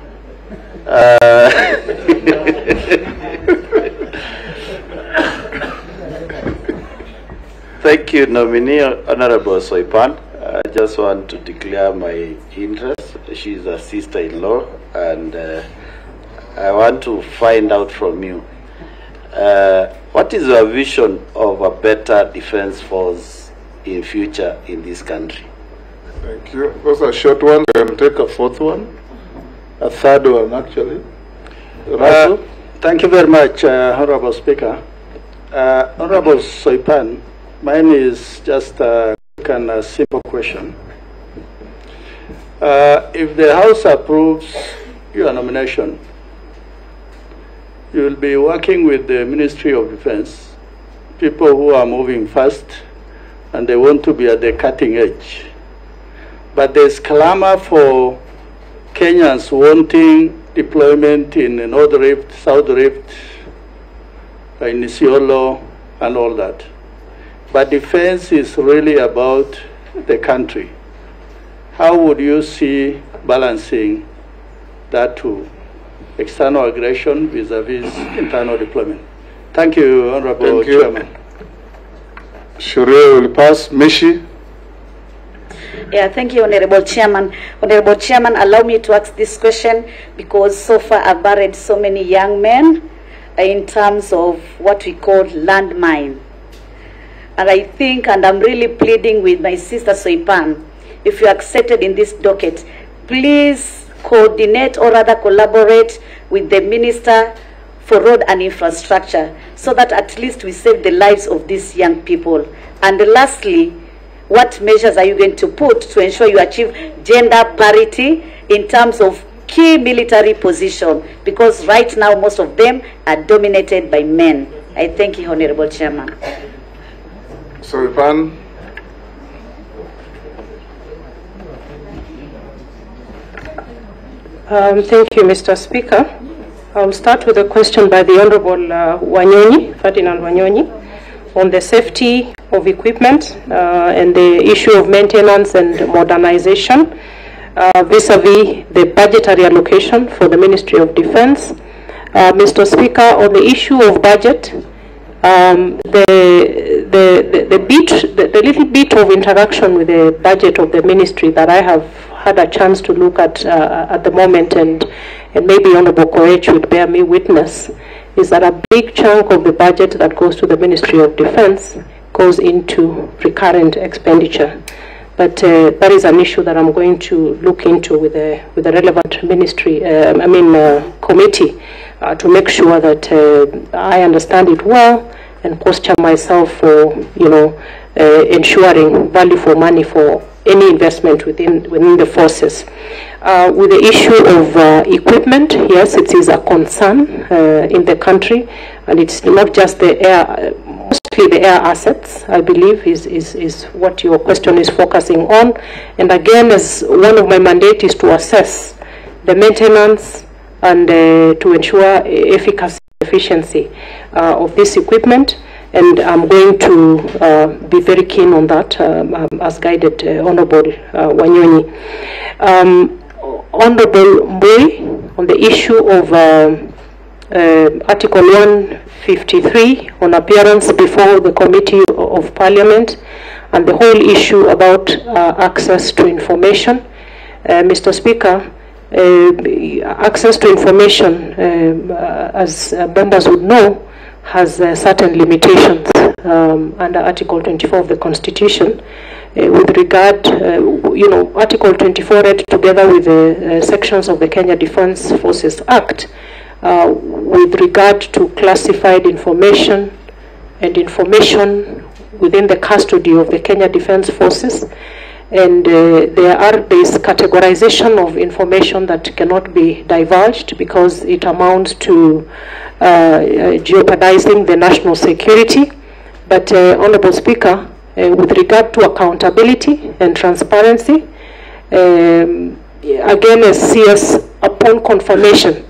Thank you, nominee Honorable Soipan. I just want to declare my interest. She's a sister-in-law, and I want to find out from you, what is your vision of a better defense force in future in this country? Thank you. Those are short ones. We can take a fourth one, a third one actually. Thank you very much, Honorable Speaker. Honorable Soipan, mine is just a simple question. If the House approves your nomination, you will be working with the Ministry of Defense, people who are moving fast and they want to be at the cutting edge. But there's clamor for Kenyans wanting deployment in the North Rift, South Rift, in Isiolo, and all that. But defense is really about the country. How would you see balancing that to external aggression vis-a-vis internal deployment? Thank you, Honorable Chairman. Sharia will pass. Mishi. Yeah, thank you, Honorable Chairman. Honorable Chairman, allow me to ask this question because so far I've buried so many young men in terms of what we call landmine. And I think, and I'm really pleading with my sister Soipan, if you accepted in this docket, please coordinate or rather collaborate with the Minister for Road and Infrastructure so that at least we save the lives of these young people. And lastly, what measures are you going to put to ensure you achieve gender parity in terms of key military position? Because right now most of them are dominated by men. I thank you, Honorable Chairman. Soipan. Thank you, Mr. Speaker. I'll start with a question by the Honorable Ferdinand Wanyonyi, on the safety of equipment and the issue of maintenance and modernization vis-a-vis the budgetary allocation for the Ministry of Defense. Mr. Speaker, on the issue of budget, the little bit of interaction with the budget of the ministry that I have had a chance to look at the moment, and maybe Honorable Koech would bear me witness, is that a big chunk of the budget that goes to the Ministry of Defense goes into recurrent expenditure. But that is an issue that I'm going to look into with the relevant ministry, committee, to make sure that I understand it well and posture myself for, ensuring value for money for any investment within the forces. With the issue of equipment, yes, it is a concern in the country, and it's not just the air, mostly the air assets, I believe, is what your question is focusing on. And again, as one of my mandates is to assess the maintenance and to ensure efficacy, efficiency of this equipment. And I'm going to be very keen on that, as guided Honorable Wanyonyi. Honorable Mbui, on the issue of Article 153 on appearance before the Committee of Parliament and the whole issue about access to information. Mr. Speaker, access to information, as members would know, has certain limitations under Article 24 of the Constitution. With regard, Article 24 read together with the sections of the Kenya Defence Forces Act with regard to classified information and information within the custody of the Kenya Defence Forces. And there is categorization of information that cannot be divulged because it amounts to jeopardizing the national security. But Honorable Speaker, with regard to accountability and transparency, again, as CS, upon confirmation,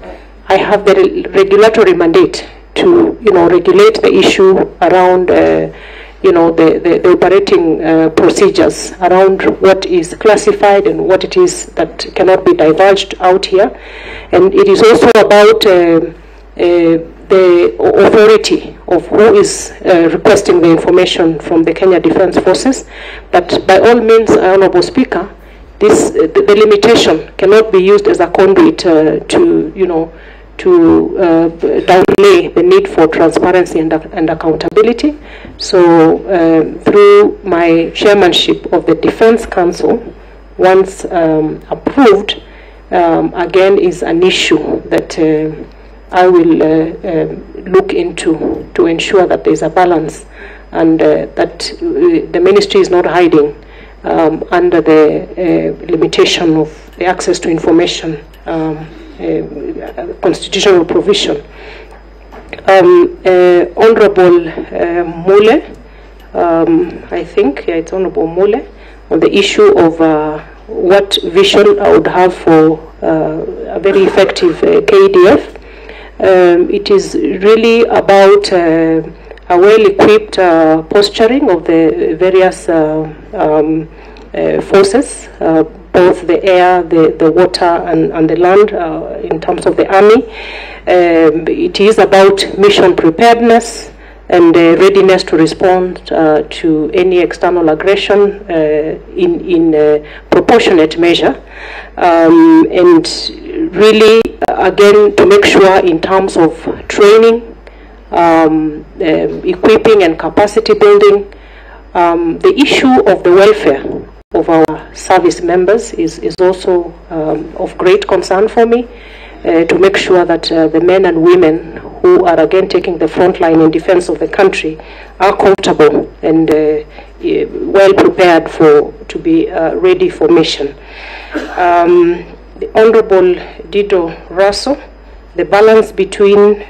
I have the regulatory mandate to regulate the issue around the operating procedures around what is classified and what it is that cannot be divulged out here. And it is also about the authority of who is requesting the information from the Kenya Defence Forces. But by all means, Honourable Speaker, the limitation cannot be used as a conduit to downplay the need for transparency and accountability. So through my chairmanship of the Defence Council, once approved, again is an issue that I will look into to ensure that there is a balance and that the ministry is not hiding under the limitation of the access to information constitutional provision. Honorable Mule, I think, it's Honorable Mule, on the issue of what vision I would have for a very effective KDF. It is really about a well-equipped posturing of the various forces, both the air, the water, and the land in terms of the army. It is about mission preparedness and readiness to respond to any external aggression in proportionate measure. And really, again, to make sure in terms of training, equipping and capacity building, the issue of the welfare of our service members is also of great concern for me, to make sure that the men and women who are again taking the front line in defense of the country are comfortable and well prepared to be ready for mission. The Honorable Dido Raso, the balance between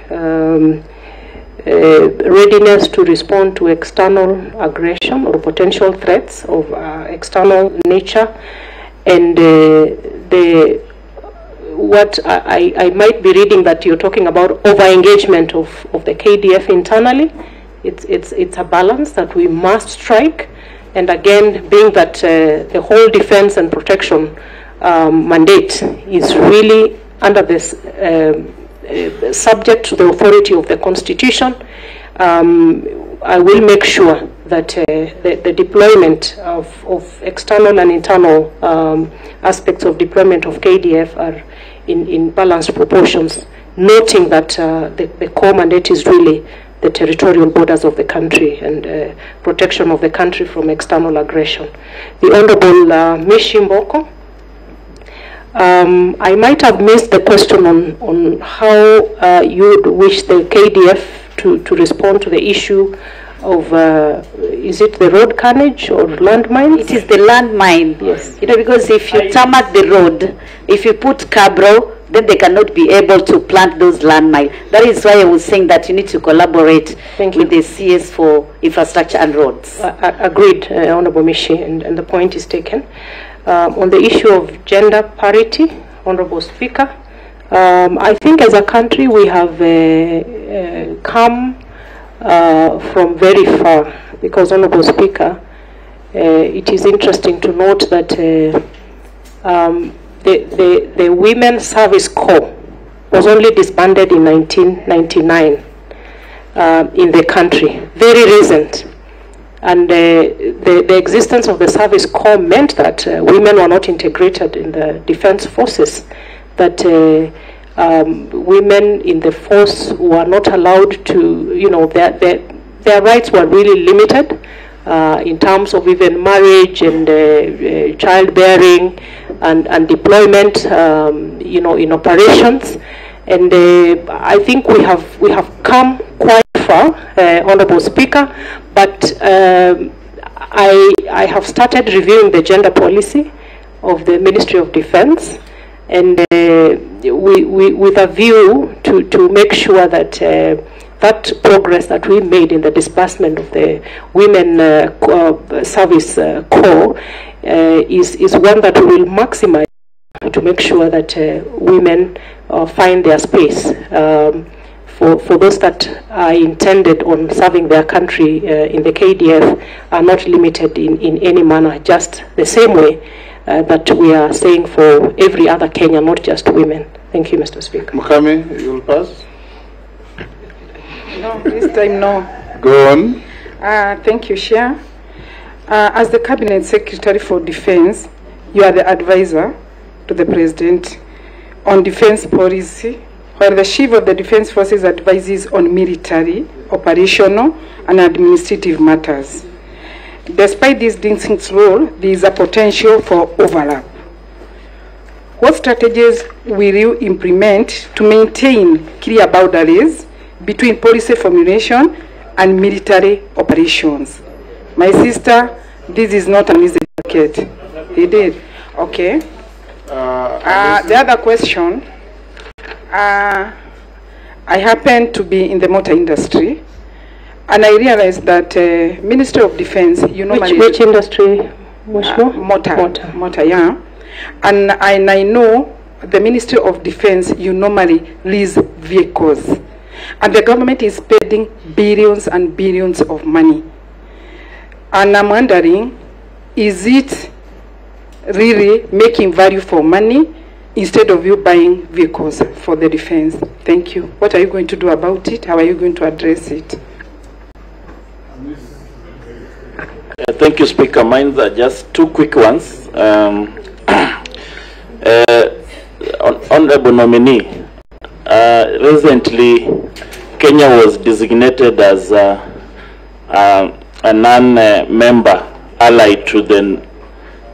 readiness to respond to external aggression or potential threats of external nature, and what I might be reading that you're talking about over-engagement of the KDF internally. It's a balance that we must strike, and again, being that the whole defense and protection mandate is really under this subject to the authority of the Constitution, I will make sure that the deployment of external and internal aspects of deployment of KDF are in balanced proportions, noting that the core mandate is really the territorial borders of the country and protection of the country from external aggression. The Honorable Mishi Mboko, I might have missed the question on how you would wish the KDF to respond to the issue of, is it the road carnage or landmines? It is the landmine. Yes. You know, because if you tarmac the road, if you put cabro, then they cannot be able to plant those landmines. That is why I was saying that you need to collaborate with the CS for infrastructure and roads. Agreed, Honorable Mishi, and the point is taken. On the issue of gender parity, Honorable Speaker, I think as a country we have come from very far, because, Honorable Speaker, it is interesting to note that the Women's Service Corps was only disbanded in 1999 in the country, very recent. And the existence of the Service Corps meant that women were not integrated in the defense forces, that women in the force were not allowed to, you know, their rights were really limited in terms of even marriage and childbearing and deployment, you know, in operations. And I think we have come quite far, Honorable Speaker, but I have started reviewing the gender policy of the Ministry of Defense, and with a view to make sure that that progress that we made in the disbursement of the Women Service Corps is one that we will maximize to make sure that women find their space. For those that are intended on serving their country in the KDF are not limited in any manner, just the same way that we are saying for every other Kenyan, not just women. Thank you, Mr. Speaker. Mukami, you'll pass. No, this time no. Go on. Thank you, Chair. As the Cabinet Secretary for Defense, you are the advisor to the President on defense policy, while the Chief of the Defense Forces advises on military, operational, and administrative matters. Despite this distinct role, there is a potential for overlap. What strategies will you implement to maintain clear boundaries between policy formulation and military operations? My sister, this is not an easy bucket. He did. Okay. The other question, I happen to be in the motor industry, and I realized that Ministry of Defense, you normally... Which industry? Motor, yeah. And I know the Ministry of Defense, you normally lease vehicles. And the government is spending billions and billions of money. And I'm wondering, is it really making value for money instead of you buying vehicles for the defense? Thank you. What are you going to do about it? How are you going to address it? Thank you, Speaker. Mine are just two quick ones. Honorable nominee, recently Kenya was designated as a non-member allied to the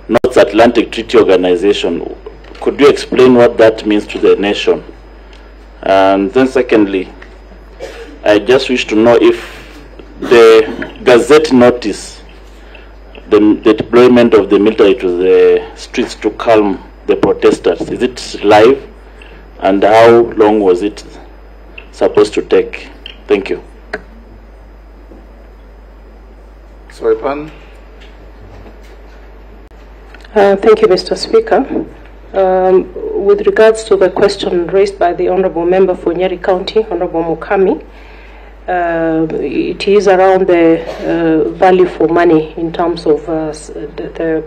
North Atlantic Treaty Organization. Could you explain what that means to the nation? And then secondly, I just wish to know if the Gazette notice, the deployment of the military to the streets to calm the protesters, is it live? And how long was it supposed to take? Thank you. Soipan. Thank you, Mr. Speaker. With regards to the question raised by the Honourable Member for Nyeri County, Honourable Mukami, it is around the value for money in terms of the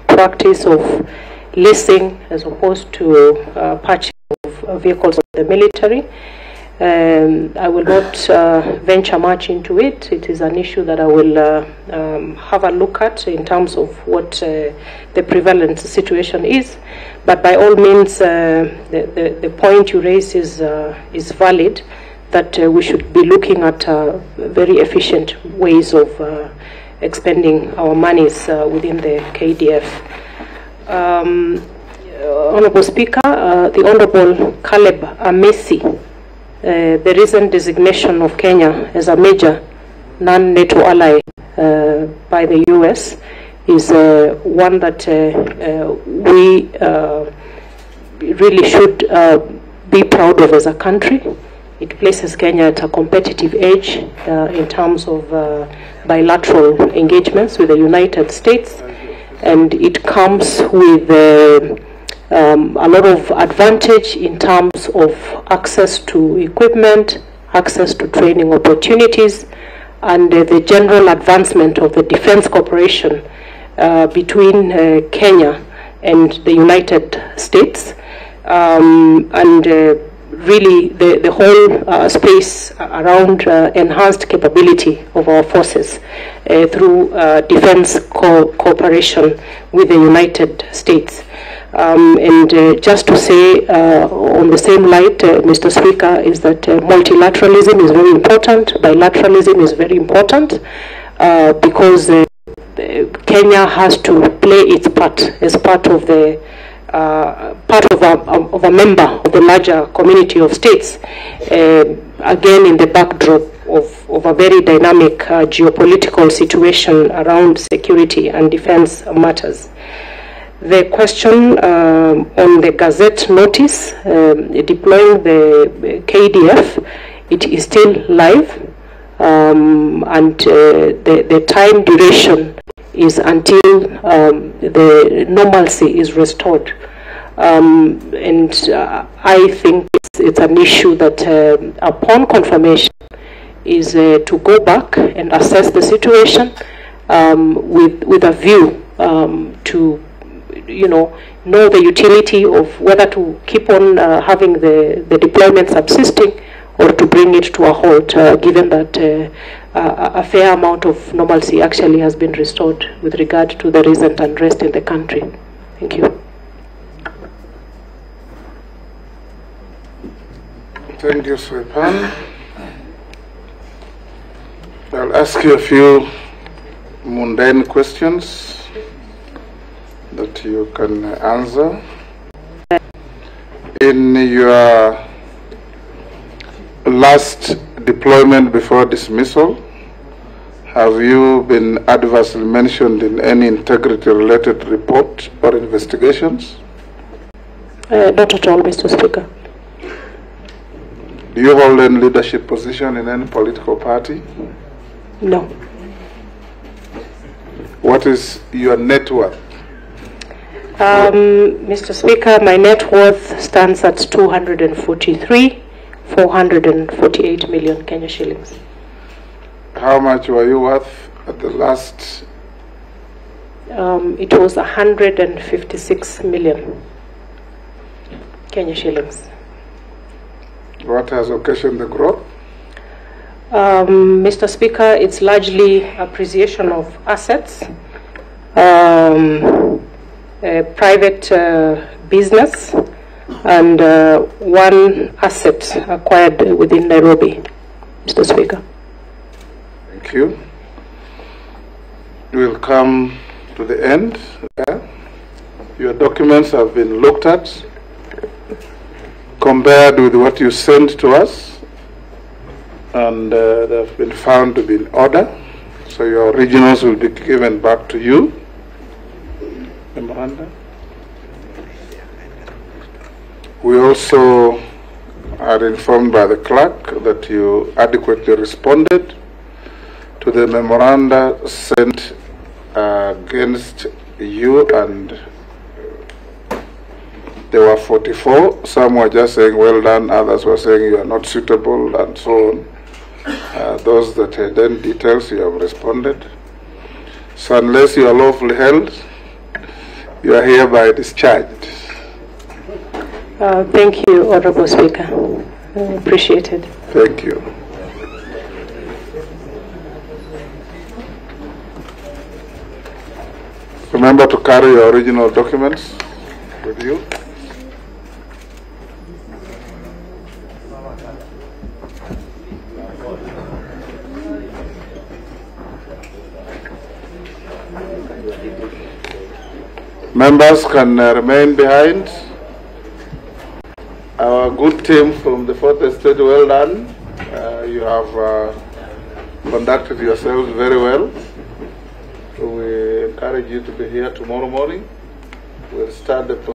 practice of leasing as opposed to purchase of vehicles of the military. I will not venture much into it. It is an issue that I will have a look at in terms of what the prevalent situation is. But by all means, the point you raise is valid, that we should be looking at very efficient ways of expending our monies within the KDF. Honourable Speaker, the Honourable Caleb Amesi, the recent designation of Kenya as a major non-NATO ally by the US is one that we really should be proud of as a country. It places Kenya at a competitive edge in terms of bilateral engagements with the United States, and it comes with a lot of advantage in terms of access to equipment, access to training opportunities, and the general advancement of the defense cooperation between Kenya and the United States, and really the whole space around enhanced capability of our forces through defense cooperation with the United States. And just to say on the same light, Mr. Speaker, is that multilateralism is very important, bilateralism is very important, because Kenya has to play its part as part of the of a member of the larger community of states, again in the backdrop of a very dynamic geopolitical situation around security and defense matters. The question on the Gazette notice deploying the KDF, it is still live, and the time duration is until the normalcy is restored. And I think it's an issue that upon confirmation is to go back and assess the situation with a view to know the utility of whether to keep on having the deployment subsisting or to bring it to a halt, given that a fair amount of normalcy actually has been restored with regard to the recent unrest in the country. Thank you. Thank you, Soipan. I'll ask you a few mundane questions that you can answer. In your last deployment before dismissal, have you been adversely mentioned in any integrity-related report or investigations? Not at all, Mr. Speaker. Do you hold any leadership position in any political party? No. What is your net worth? Mr. Speaker, my net worth stands at 243,448 million Kenya shillings. How much were you worth at the last? It was 156 million Kenya shillings. What has occasioned the growth? Mr. Speaker, it's largely appreciation of assets, private business, and one asset acquired within Nairobi, Mr. Speaker. Thank you. We'll come to the end. Your documents have been looked at, compared with what you sent to us, and they've been found to be in order. So your originals will be given back to you. Memoranda. We also are informed by the clerk that you adequately responded to the memoranda sent against you, and there were 44. Some were just saying well done, others were saying you are not suitable, and so on. Those that had any details, you have responded. So unless you are lawfully held, you are hereby discharged. Thank you, Honorable Speaker. Appreciate it. Thank you. Remember to carry your original documents with you. Members can remain behind. Our good team from the Fourth Estate, well done. You have conducted yourselves very well. So we encourage you to be here tomorrow morning. We'll start the